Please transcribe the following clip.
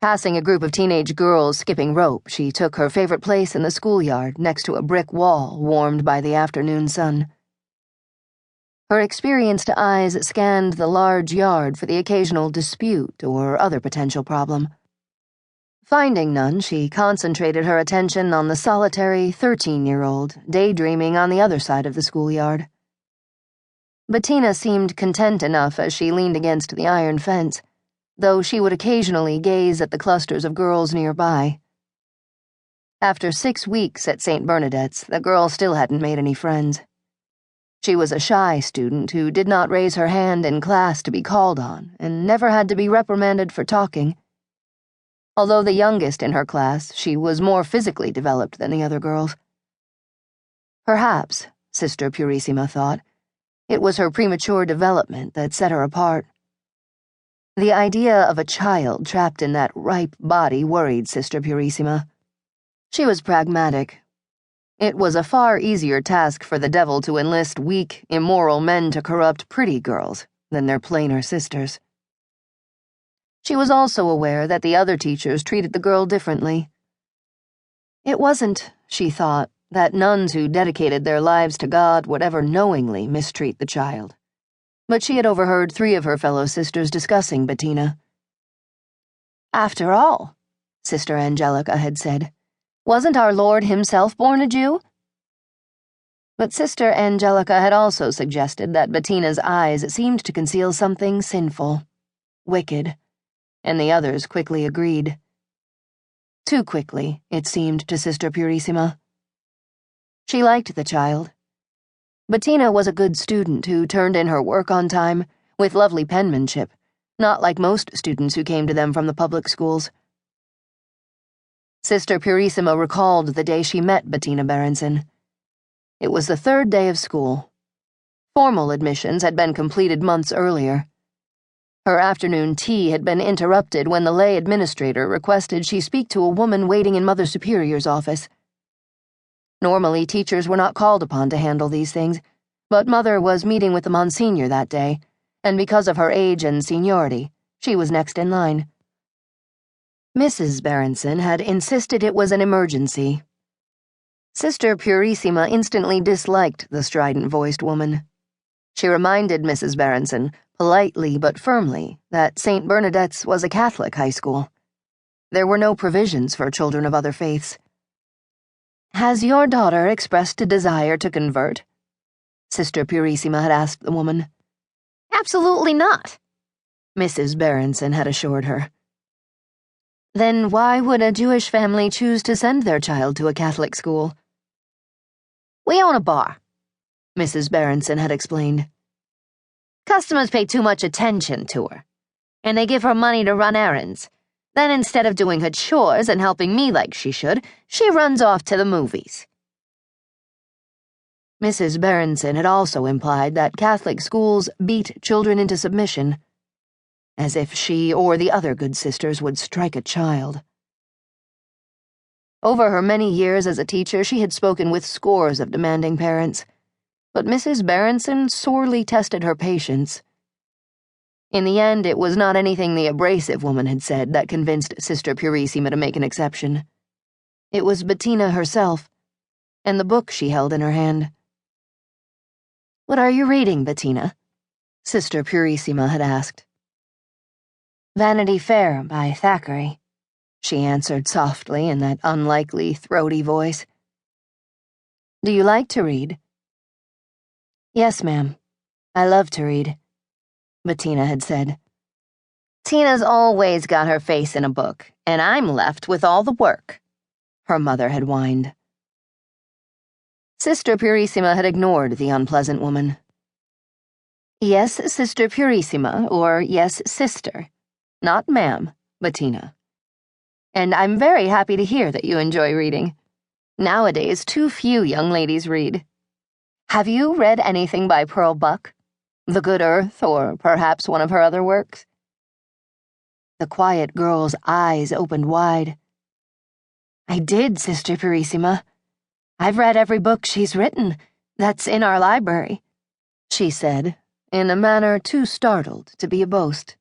Passing a group of teenage girls skipping rope, she took her favorite place in the schoolyard next to a brick wall warmed by the afternoon sun. Her experienced eyes scanned the large yard for the occasional dispute or other potential problem. Finding none, she concentrated her attention on the solitary 13-year-old daydreaming on the other side of the schoolyard. Bettina seemed content enough as she leaned against the iron fence, though she would occasionally gaze at the clusters of girls nearby. After 6 weeks at St. Bernadette's, the girl still hadn't made any friends. She was a shy student who did not raise her hand in class to be called on and never had to be reprimanded for talking. Although the youngest in her class, she was more physically developed than the other girls. Perhaps, Sister Purissima thought, it was her premature development that set her apart. The idea of a child trapped in that ripe body worried Sister Purissima. She was pragmatic. It was a far easier task for the devil to enlist weak, immoral men to corrupt pretty girls than their plainer sisters. She was also aware that the other teachers treated the girl differently. It wasn't, she thought, that nuns who dedicated their lives to God would ever knowingly mistreat the child. But she had overheard 3 of her fellow sisters discussing Bettina. "After all," Sister Angelica had said, "wasn't our Lord himself born a Jew?" But Sister Angelica had also suggested that Bettina's eyes seemed to conceal something sinful, wicked, and the others quickly agreed. Too quickly, it seemed to Sister Purissima. She liked the child. Bettina was a good student who turned in her work on time, with lovely penmanship, not like most students who came to them from the public schools. Sister Purissima recalled the day she met Bettina Berenson. It was the 3rd day of school. Formal admissions had been completed months earlier. Her afternoon tea had been interrupted when the lay administrator requested she speak to a woman waiting in Mother Superior's office. Normally, teachers were not called upon to handle these things, but Mother was meeting with the Monsignor that day, and because of her age and seniority, she was next in line. Mrs. Berenson had insisted it was an emergency. Sister Purissima instantly disliked the strident-voiced woman. She reminded Mrs. Berenson, politely but firmly, that St. Bernadette's was a Catholic high school. There were no provisions for children of other faiths. "Has your daughter expressed a desire to convert?" Sister Purissima had asked the woman. "Absolutely not," Mrs. Berenson had assured her. "Then why would a Jewish family choose to send their child to a Catholic school?" "We own a bar," Mrs. Berenson had explained. "Customers pay too much attention to her, and they give her money to run errands. Then instead of doing her chores and helping me like she should, she runs off to the movies." Mrs. Berenson had also implied that Catholic schools beat children into submission, as if she or the other good sisters would strike a child. Over her many years as a teacher, she had spoken with scores of demanding parents, but Mrs. Berenson sorely tested her patience. In the end, it was not anything the abrasive woman had said that convinced Sister Purissima to make an exception. It was Bettina herself, and the book she held in her hand. "What are you reading, Bettina?" Sister Purissima had asked. "Vanity Fair by Thackeray," she answered softly in that unlikely, throaty voice. "Do you like to read?" "Yes, ma'am. I love to read," Bettina had said. "Tina's always got her face in a book, and I'm left with all the work," her mother had whined. Sister Purissima had ignored the unpleasant woman. "Yes, Sister Purissima, or yes, sister. Not ma'am, Bettina. And I'm very happy to hear that you enjoy reading. Nowadays, too few young ladies read. Have you read anything by Pearl Buck? The Good Earth, or perhaps one of her other works?" The quiet girl's eyes opened wide. "I did, Sister Purissima. I've read every book she's written, that's in our library," she said, in a manner too startled to be a boast.